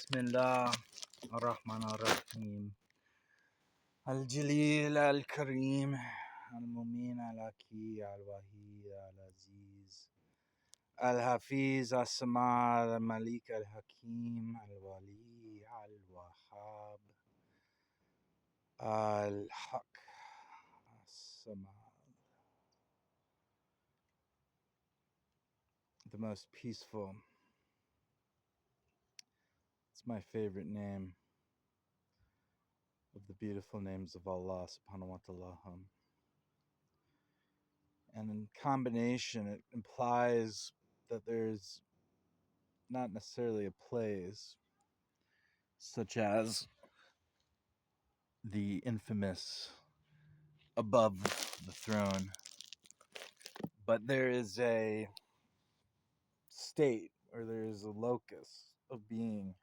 Bismillah ar-Rahman ar-Rahim. Al-Jalil al-Kareem al-Mumin al-Aki al-Wahid al-Aziz al-Hafiz al-Samad al-Malik al-Hakim al-Wali al-Wahhab al-Haq al-Samad, the most peaceful. It's my favorite name of the beautiful names of Allah subhanahu wa ta'ala. And in combination, it implies that there's not necessarily a place, such as the infamous above the throne, but there is a state, or there is a locus of being,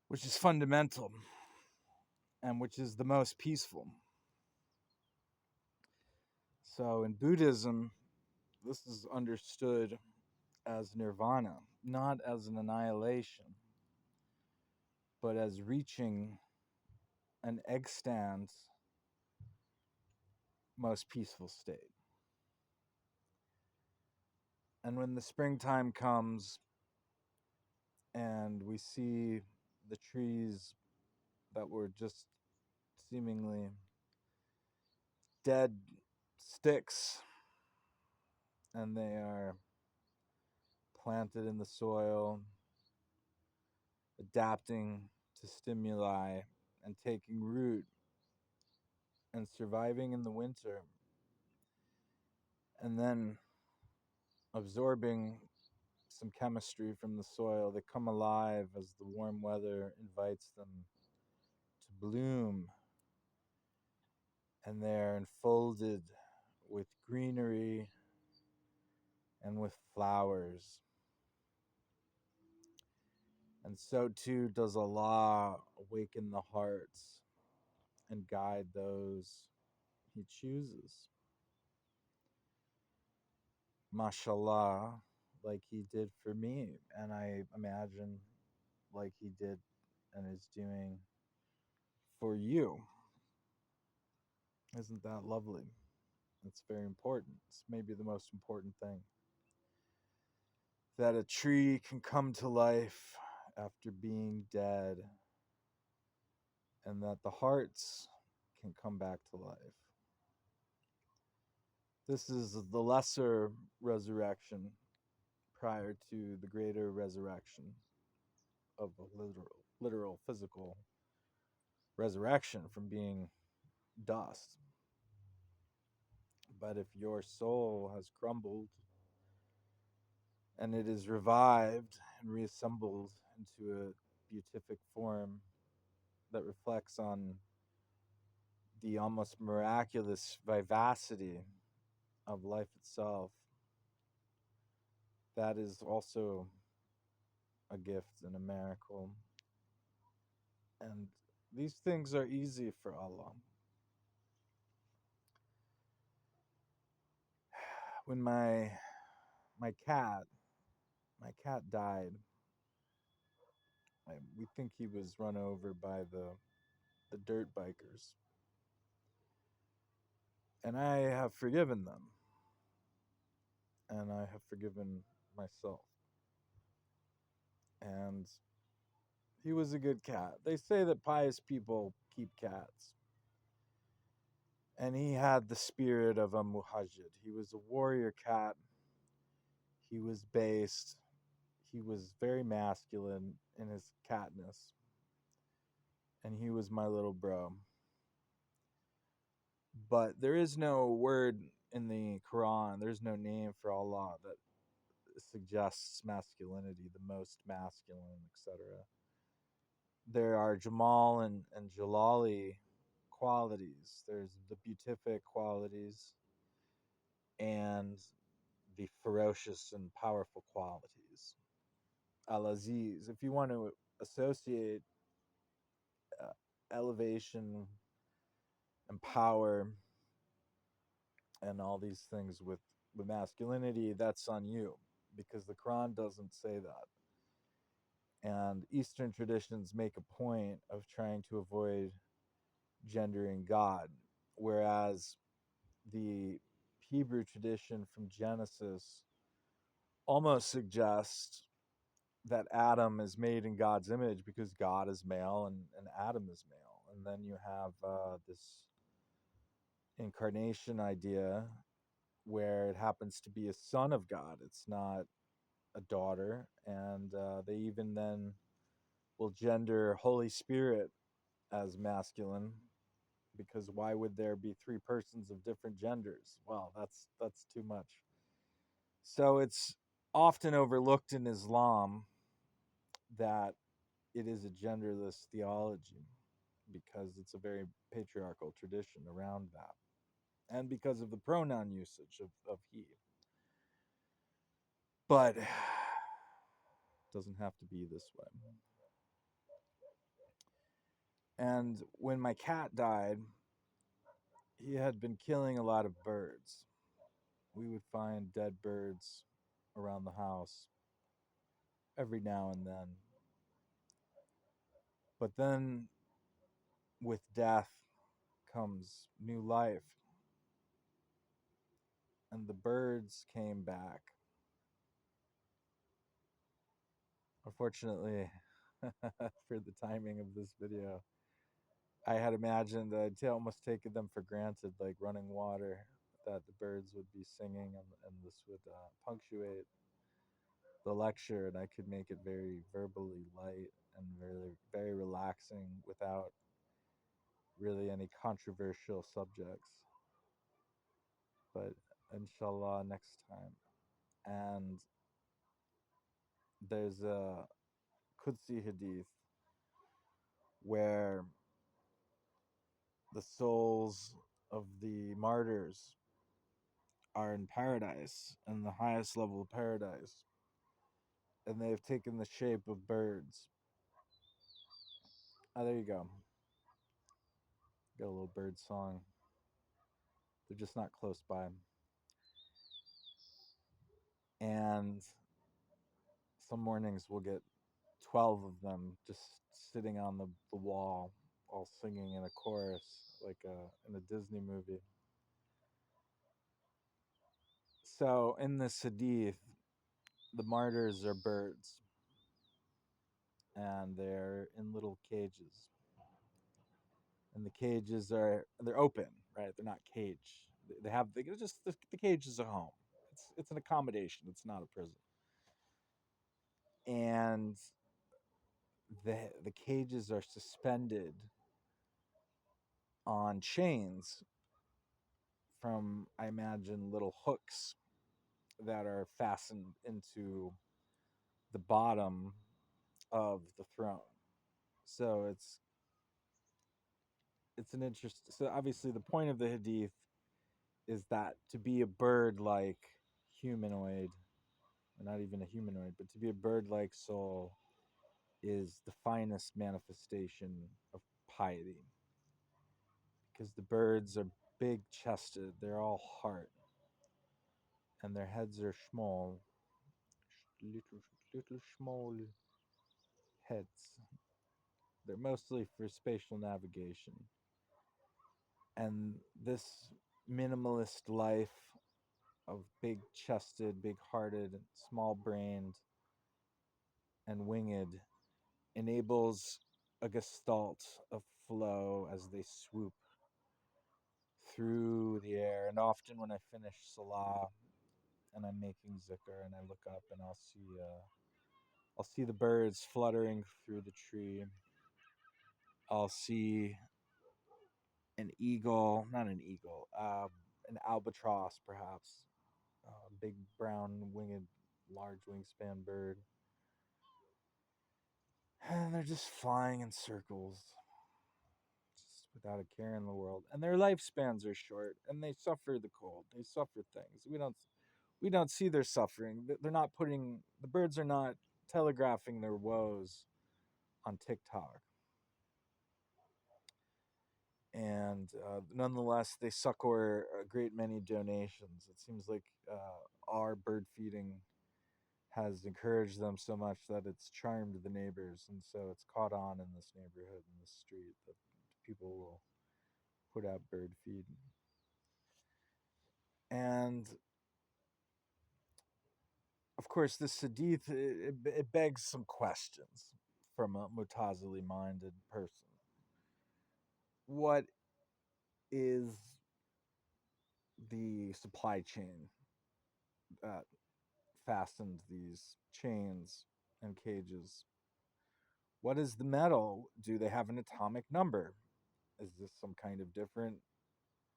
which is fundamental and which is the most peaceful. So in Buddhism, this is understood as nirvana, not as an annihilation, but as reaching an extant, most peaceful state. And when the springtime comes and we see the trees that were just seemingly dead sticks, and they are planted in the soil, adapting to stimuli and taking root and surviving in the winter, and then absorbing some chemistry from the soil, they come alive as the warm weather invites them to bloom, and they're enfolded with greenery and with flowers. And so too does Allah awaken the hearts and guide those He chooses. Mashallah, like He did for me, and I imagine like He did and is doing for you. Isn't that lovely? It's very important. It's maybe the most important thing. That a tree can come to life after being dead, and that the hearts can come back to life. This is the lesser resurrection prior to the greater resurrection of a literal physical resurrection from being dust. But if your soul has crumbled and it is revived and reassembled into a beatific form that reflects on the almost miraculous vivacity of life itself, that is also a gift and a miracle. And these things are easy for Allah. When my cat died, we think he was run over by the dirt bikers. And I have forgiven them. And I have forgiven myself. And he was a good cat. They say that pious people keep cats. And he had the spirit of a muhajjid. He was a warrior cat. He was based. He was very masculine in his catness. And he was my little bro. But there is no word in the Quran, there's no name for Allah that suggests masculinity, the most masculine, etc. There are Jamal and Jalali qualities. There's the beatific qualities and the ferocious and powerful qualities. Al-Aziz, if you want to associate elevation and power and all these things with masculinity, that's on you, because the Quran doesn't say that. And Eastern traditions make a point of trying to avoid gendering God, whereas the Hebrew tradition from Genesis almost suggests that Adam is made in God's image because God is male and Adam is male. And then you have this incarnation idea where it happens to be a son of God. It's not a daughter. And they even then will gender Holy Spirit as masculine, because why would there be three persons of different genders? Well, that's too much. So it's often overlooked in Islam that it is a genderless theology because it's a very patriarchal tradition around that, and because of the pronoun usage of he. But it doesn't have to be this way. And when my cat died, he had been killing a lot of birds. We would find dead birds around the house every now and then. But then with death comes new life, and the birds came back. Unfortunately, for the timing of this video, I had imagined I'd almost taken them for granted, like running water, that the birds would be singing, and this would punctuate the lecture, and I could make it very verbally light and very, very relaxing without really any controversial subjects. But inshallah, next time. And there's a Qudsi hadith where the souls of the martyrs are in paradise, in the highest level of paradise, and they have taken the shape of birds. Oh, there you go. Got a little bird song. They're just not close by. And some mornings we'll get 12 of them just sitting on the wall, all singing in a chorus, like in a Disney movie. So in this hadith, the martyrs are birds, and they're in little cages. And the cages they're open, right? They're not cage. They just the cage is a home. It's an accommodation. It's not a prison. And the cages are suspended on chains from, I imagine, little hooks that are fastened into the bottom of the throne. So it's an interest. So obviously, the point of the hadith is that to be a bird-like humanoid, or not even a humanoid, but to be a bird-like soul is the finest manifestation of piety, because the birds are big-chested. They're all heart, and their heads are small, little small heads. They're mostly for spatial navigation. And this minimalist life of big chested, big hearted, small brained, and winged enables a gestalt of flow as they swoop through the air. And often when I finish Salah and I'm making zikr and I look up and I'll see the birds fluttering through the tree. I'll see an eagle, not an eagle, an albatross perhaps, big brown winged, large wingspan bird. And they're just flying in circles, just without a care in the world. And their lifespans are short, and they suffer the cold. They suffer things. We don't see their suffering. They're not putting the birds are not telegraphing their woes on TikTok. And nonetheless, they succor a great many donations. It seems like our bird feeding has encouraged them so much that it's charmed the neighbors, and so it's caught on in this neighborhood, in this street, that people will put out bird feed. And of course, this hadith, it begs some questions from a Mutazili minded person. What is the supply chain that fastened these chains and cages? What is the metal? Do they have an atomic number? Is this some kind of different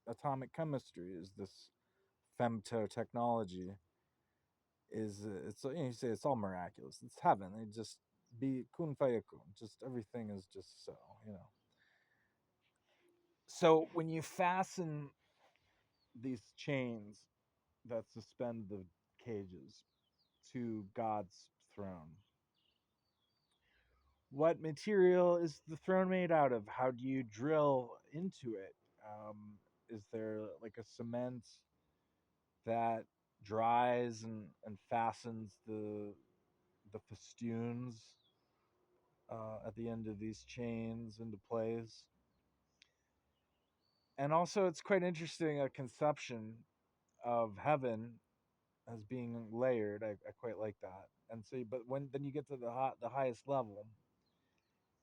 atomic chemistry? Is this femto technology? Is it's you say it's all miraculous? It's heaven. It just be kun fayakun. Just everything is just so, you know. So when you fasten these chains that suspend the cages to God's throne, what material is the throne made out of? How do you drill into it? Is there like a cement that dries and fastens the festoons at the end of these chains into place? And also, it's quite interesting a conception of heaven as being layered. I quite like that. And so, but when then you get to the highest level,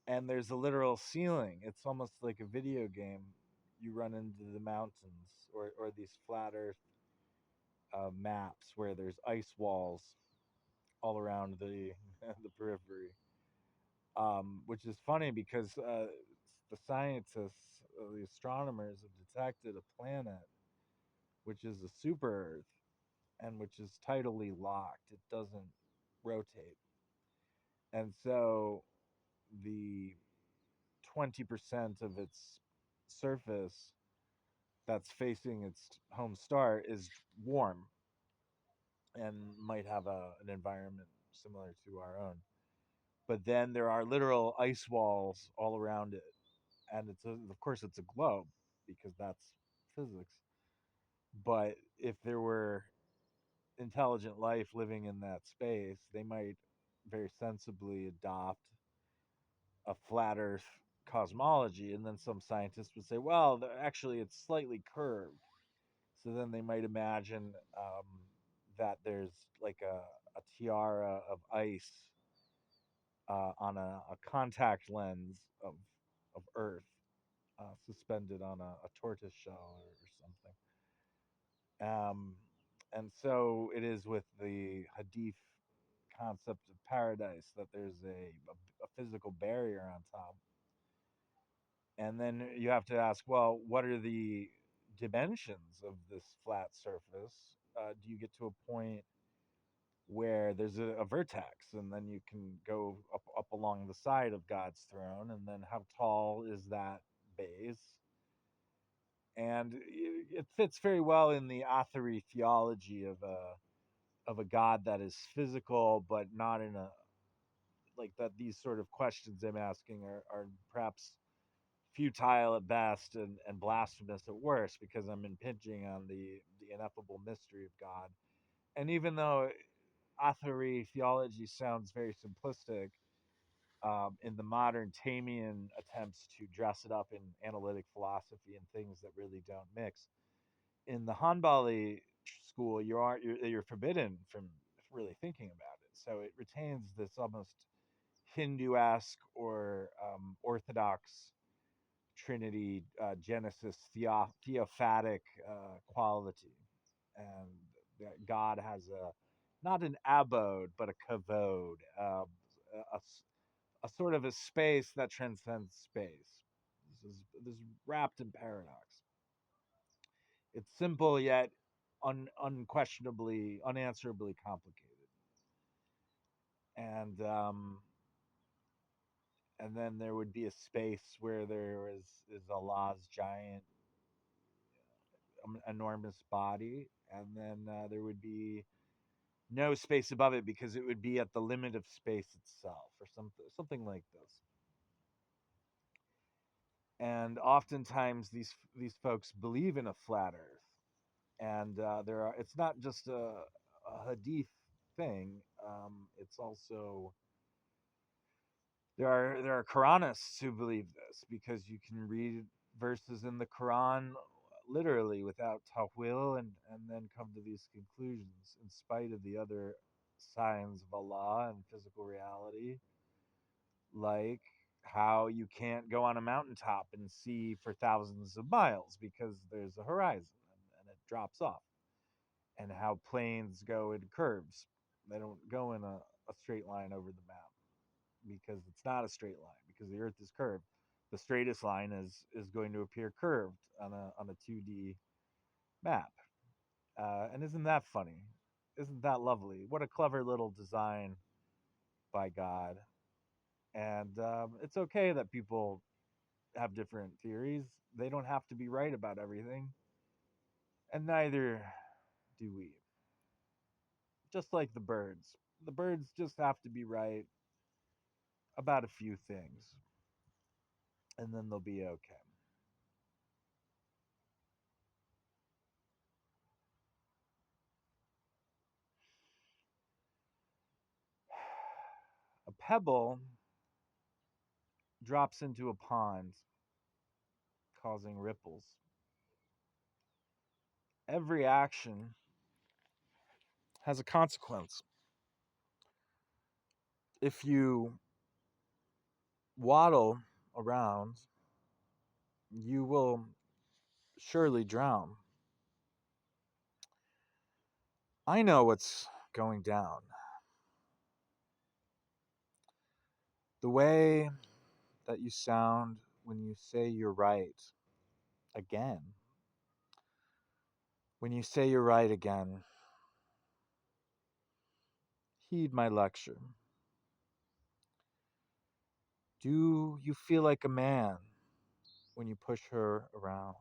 and there's a literal ceiling. It's almost like a video game. You run into the mountains or these flat Earth maps where there's ice walls all around the the periphery, which is funny because the scientists, the astronomers, have detected a planet which is a super Earth and which is tidally locked. It doesn't rotate, and so the 20% of its surface that's facing its home star is warm and might have an environment similar to our own. But then there are literal ice walls all around it, and of course it's a globe because that's physics. But if there were intelligent life living in that space, they might very sensibly adopt a flat Earth cosmology, and then some scientists would say, well, actually it's slightly curved. So then they might imagine that there's like a tiara of ice on a contact lens of Earth suspended on a tortoise shell or something. And so it is with the Hadith concept of paradise that there's a physical barrier on top. And then you have to ask, well, what are the dimensions of this flat surface? Do you get to a point where there's a vertex and then you can go up along the side of God's throne? And then how tall is that base? And it fits very well in the Athari theology of a God that is physical, but not in a like that. These sort of questions I'm asking are perhaps futile at best and blasphemous at worst because I'm impinging on the ineffable mystery of God. And even though Athari theology sounds very simplistic, in the modern Tamian attempts to dress it up in analytic philosophy and things that really don't mix, in the Hanbali school, you're forbidden from really thinking about it. So it retains this almost Hindu-esque or Orthodox Trinity, Genesis, theophatic quality, and that God has a not an abode but a kavod, a, a sort of a space that transcends space. This is wrapped in paradox. It's simple yet unquestionably, unanswerably complicated, and then there would be a space where there is Allah's giant enormous body, and then there would be no space above it because it would be at the limit of space itself, or something like this. And oftentimes these folks believe in a flat Earth, and there are. It's not just a hadith thing. It's also there are Quranists who believe this because you can read verses in the Quran literally without tawil and then come to these conclusions in spite of the other signs of Allah and physical reality, like how you can't go on a mountaintop and see for thousands of miles because there's a horizon and it drops off, and how planes go in curves. They don't go in a straight line over the map because it's not a straight line because the earth is curved. The straightest line is going to appear curved on a 2D map. And isn't that funny? Isn't that lovely? What a clever little design by God. And it's okay that people have different theories. They don't have to be right about everything, and neither do we. Just like the birds just have to be right about a few things, and then they'll be okay. A pebble drops into a pond, causing ripples. Every action has a consequence. If you waddle around, you will surely drown. I know what's going down. The way that you sound when you say you're right again. When you say you're right again, heed my lecture. Do you feel like a man when you push her around?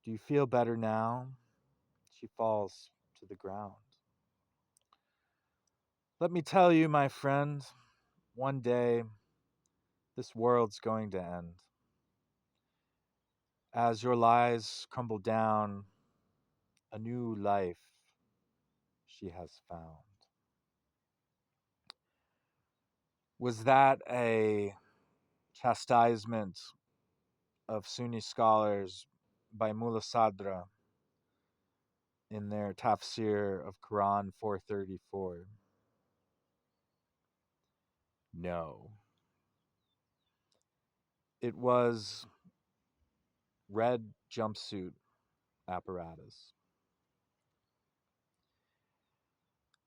Do you feel better now? She falls to the ground. Let me tell you, my friend, one day this world's going to end. As your lies crumble down, a new life she has found. Was that a chastisement of Sunni scholars by Mullah Sadra in their tafsir of Quran 434? No. It was red jumpsuit apparatus.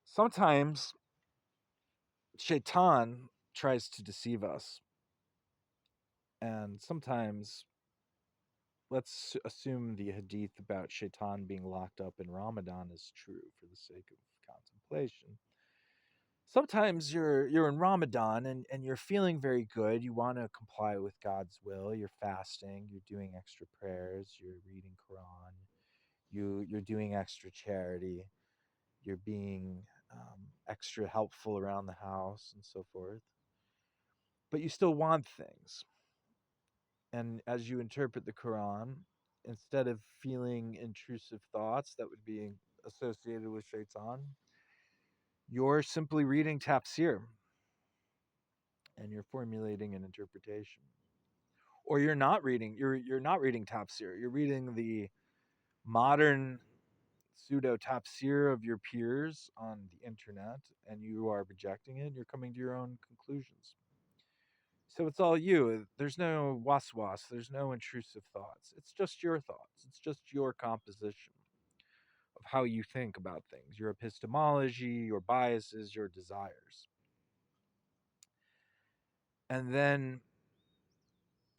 Sometimes Shaitan tries to deceive us, and sometimes let's assume the hadith about Shaitan being locked up in Ramadan is true for the sake of contemplation. Sometimes you're in Ramadan and you're feeling very good. You want to comply with God's will. You're fasting. You're doing extra prayers. You're reading Quran. You're doing extra charity. You're being extra helpful around the house and so forth. But you still want things. And as you interpret the Quran, instead of feeling intrusive thoughts that would be associated with shaitan, you're simply reading tafsir and you're formulating an interpretation. Or you're not reading tafsir. You're reading the modern pseudo tafsir of your peers on the internet, and you are rejecting it. You're coming to your own conclusions. So it's all you. There's no waswas. There's no intrusive thoughts. It's just your thoughts. It's just your composition of how you think about things, your epistemology, your biases, your desires. And then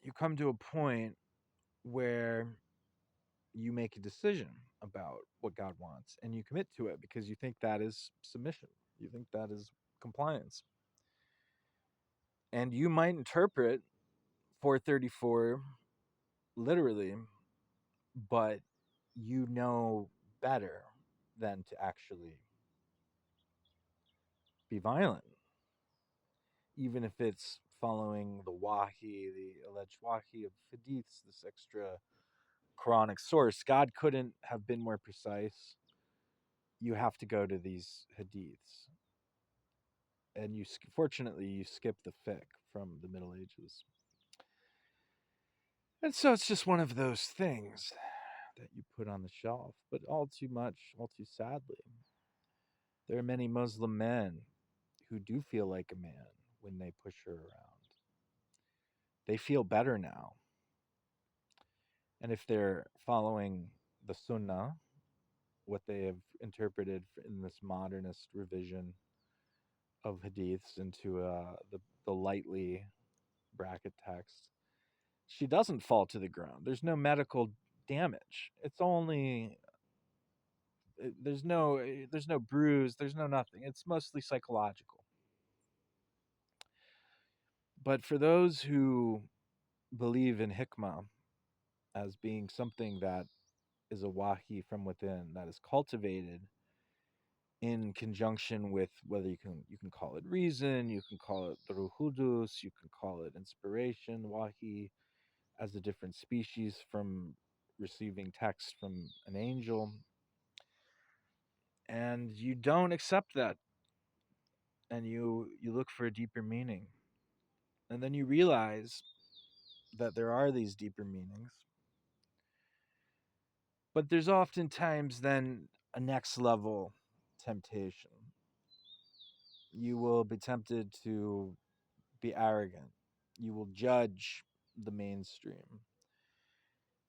you come to a point where you make a decision about what God wants and you commit to it because you think that is submission. You think that is compliance. And you might interpret 434 literally, but you know better than to actually be violent, even if it's following the wahi, the alleged wahi of hadiths, this extra Quranic source. God couldn't have been more precise. you have to go to these hadiths, and fortunately you skip the fiqh from the Middle Ages, and so it's just one of those things that you put on the shelf. But all too much, all too sadly, there are many Muslim men who do feel like a man when they push her around. They feel better now, and if they're following the Sunnah, what they have interpreted in this modernist revision of hadiths into the lightly bracket text, she doesn't fall to the ground. There's no medical damage. It's only there's no bruise, there's no nothing. It's mostly psychological. But for those who believe in hikmah as being something that is a wahi from within, that is cultivated in conjunction with, whether you can call it reason, you can call it ruhudus, you can call it inspiration, wahi, as a different species from receiving text from an angel, and you don't accept that, and you look for a deeper meaning, and then you realize that there are these deeper meanings, but there's oftentimes then a next level temptation. You will be tempted to be arrogant. You will judge the mainstream.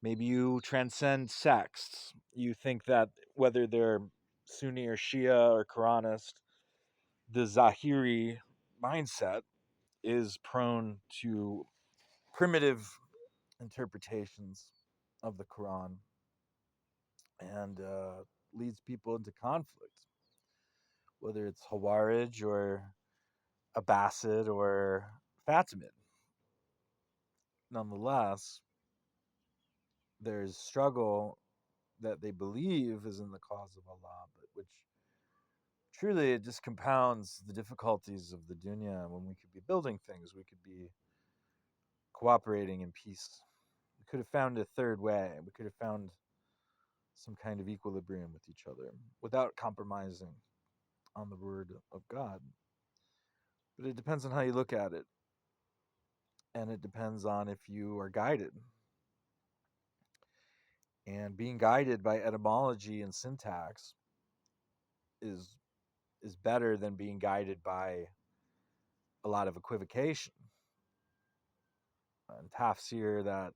Maybe you transcend sects. You think that whether they're Sunni or Shia or Quranist, the Zahiri mindset is prone to primitive interpretations of the Quran, and leads people into conflict, whether it's Hawarij or Abbasid or Fatimid. Nonetheless, there's struggle that they believe is in the cause of Allah, but which truly it just compounds the difficulties of the dunya, when we could be building things, we could be cooperating in peace. We could have found a third way. We could have found some kind of equilibrium with each other without compromising on the word of God. But it depends on how you look at it, and it depends on if you are guided. And being guided by etymology and syntax is is better than being guided by a lot of equivocation and tafsir that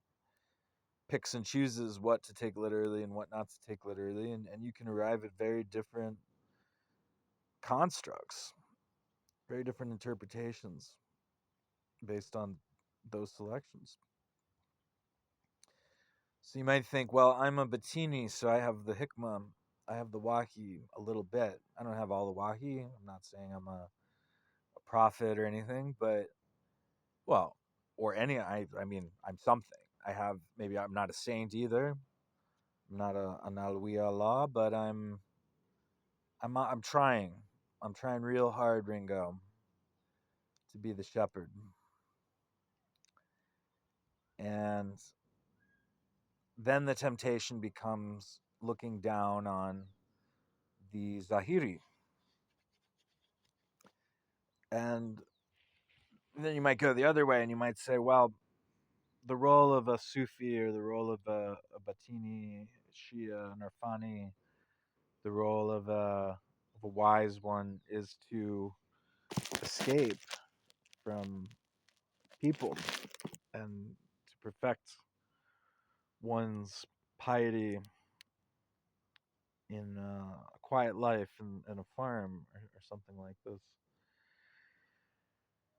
picks and chooses what to take literally and what not to take literally, and you can arrive at very different constructs, very different interpretations based on those selections. So you might think, well, I'm a Batini, so I have the hikmah, I have the wahi a little bit. I don't have all the wahi. I'm not saying I'm a prophet or anything, but well, or any. I mean, I'm something. I have, maybe I'm not a saint either. I'm not an Alwi Allah, but I'm trying. I'm trying real hard, Ringo, to be the shepherd. And then the temptation becomes looking down on the Zahiri. And then you might go the other way and you might say, well, the role of a Sufi, or the role of a Batini, Shia, Narfani, the role of a wise one is to escape from people and to perfect one's piety in a quiet life in a farm, or something like this.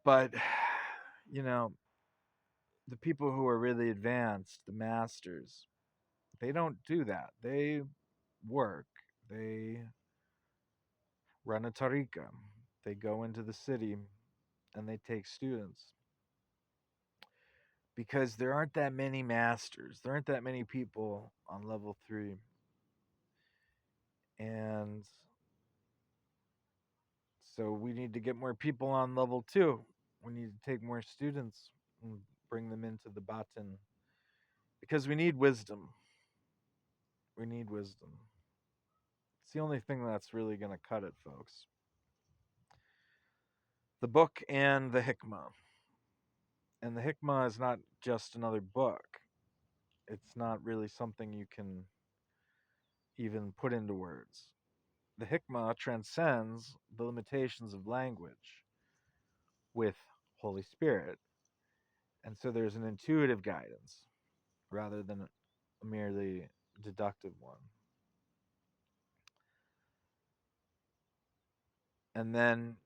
But, you know, the people who are really advanced, the masters, they don't do that. They work, they run a tariqa, they go into the city and they take students, because there aren't that many masters. There aren't that many people on level 3. And so we need to get more people on level 2. We need to take more students and bring them into the batin, because we need wisdom. We need wisdom. It's the only thing that's really going to cut it, folks. The book and the hikmah. And the hikmah is not just another book. It's not really something you can even put into words. The hikmah transcends the limitations of language with Holy Spirit. And so there's an intuitive guidance rather than a merely deductive one. And then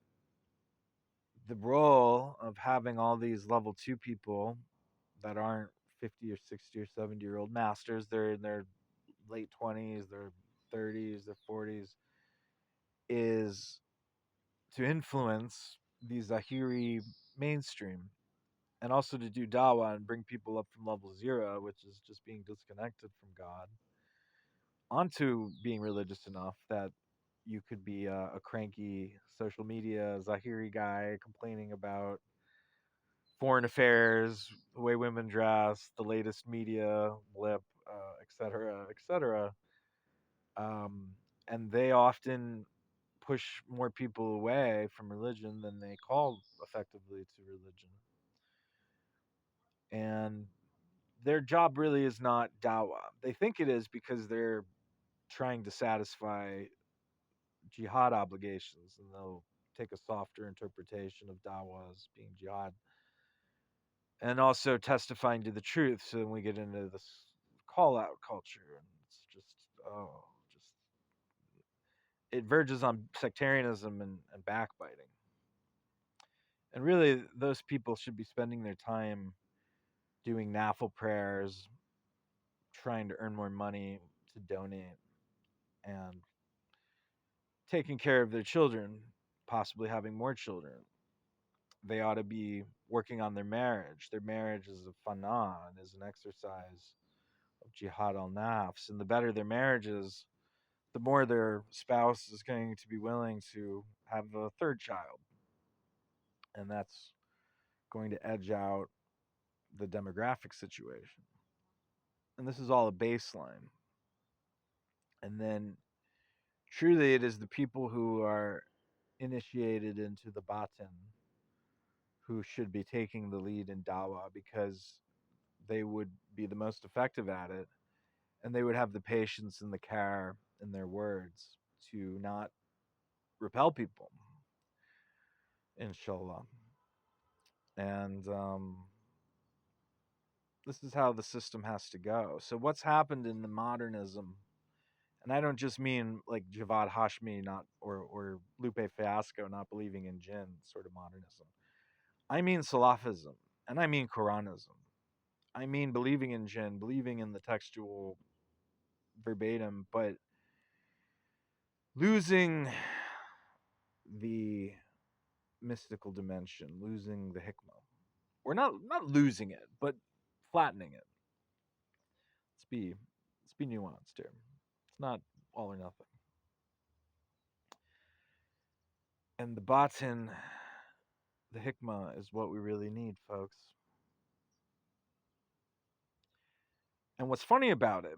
the role of having all these level 2 people that aren't 50 or 60 or 70-year-old masters, they're in their late 20s, their 30s, their 40s, is to influence the Zahiri mainstream and also to do dawa and bring people up from level 0, which is just being disconnected from God, onto being religious enough that you could be a cranky social media Zahiri guy complaining about foreign affairs, the way women dress, the latest media blip, etc., etc. Um, and they often push more people away from religion than they call effectively to religion. And their job really is not dawah. They think it is because they're trying to satisfy jihad obligations, and they'll take a softer interpretation of dawah as being jihad, and also testifying to the truth. So then we get into this call out culture, and it's just just it verges on sectarianism and backbiting. And really, those people should be spending their time doing naffle prayers, trying to earn more money to donate, and taking care of their children, possibly having more children. They ought to be working on their marriage. Their marriage is a fana, and is an exercise of jihad al nafs. And the better their marriage is, the more their spouse is going to be willing to have a third child. And that's going to edge out the demographic situation. And this is all a baseline. And then truly it is the people who are initiated into the batin who should be taking the lead in dawah, because they would be the most effective at it, and they would have the patience and the care in their words to not repel people, inshallah. And this is how the system has to go. So what's happened in the modernism, and I don't just mean like Javad Hashmi not or Lupe Fiasco not believing in jinn sort of modernism. I mean Salafism, and I mean Quranism. I mean believing in jinn, believing in the textual verbatim, but losing the mystical dimension, losing the hikmah. Or not losing it, but flattening it. Let's be nuanced here. It's not all or nothing. And the batin, the hikmah, is what we really need, folks. And what's funny about it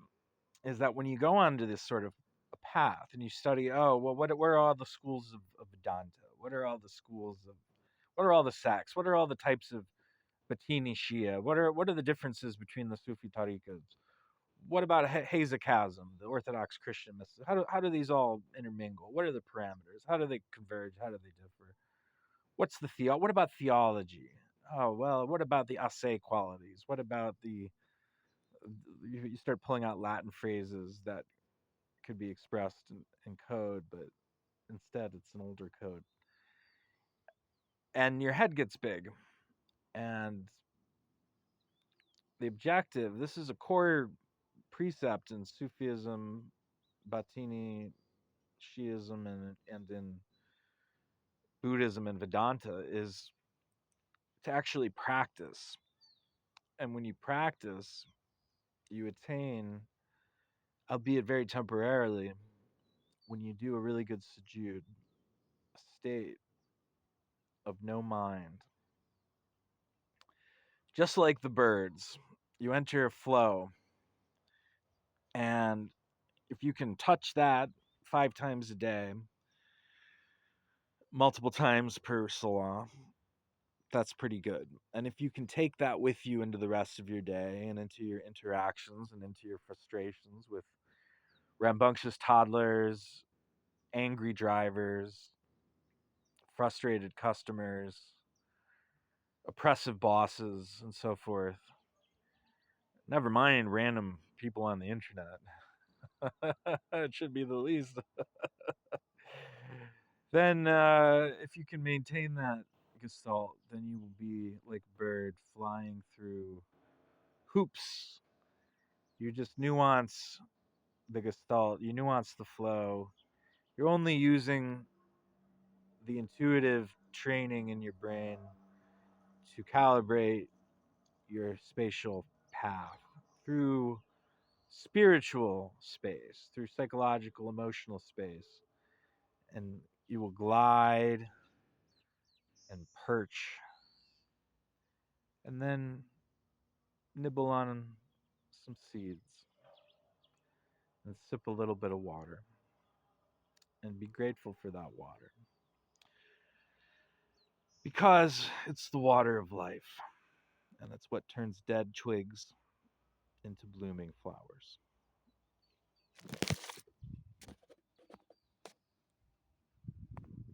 is that when you go onto this sort of a path and you study, oh, well, where are all the schools of Vedanta? What are all the schools of, what are all the sects? What are all the types of Batini Shia? What are the differences between the Sufi tariqas? What about Hazachism, the Orthodox Christian mysticism? How do these all intermingle? What are the parameters? How do they converge? How do they differ? What's the What about theology? Oh well, what about the assay qualities? What about the you start pulling out Latin phrases that could be expressed in code, but instead it's an older code. And your head gets big. And the objective, this is a core precept in Sufism, Batini, Shiism, and in Buddhism and Vedanta, is to actually practice. And when you practice, you attain, albeit very temporarily, when you do a really good sujood, a state of no mind. Just like the birds, you enter a flow, and if you can touch that 5 times a day, multiple times per salon, that's pretty good. And if you can take that with you into the rest of your day and into your interactions and into your frustrations with rambunctious toddlers, angry drivers, frustrated customers, oppressive bosses, and so forth, never mind random people on the internet. It should be the least. Then, if you can maintain that gestalt, then you will be like a bird flying through hoops. You just nuance the gestalt, you nuance the flow. You're only using the intuitive training in your brain to calibrate your spatial path through spiritual space, through psychological, emotional space. And you will glide and perch and then nibble on some seeds and sip a little bit of water and be grateful for that water because it's the water of life and it's what turns dead twigs into blooming flowers.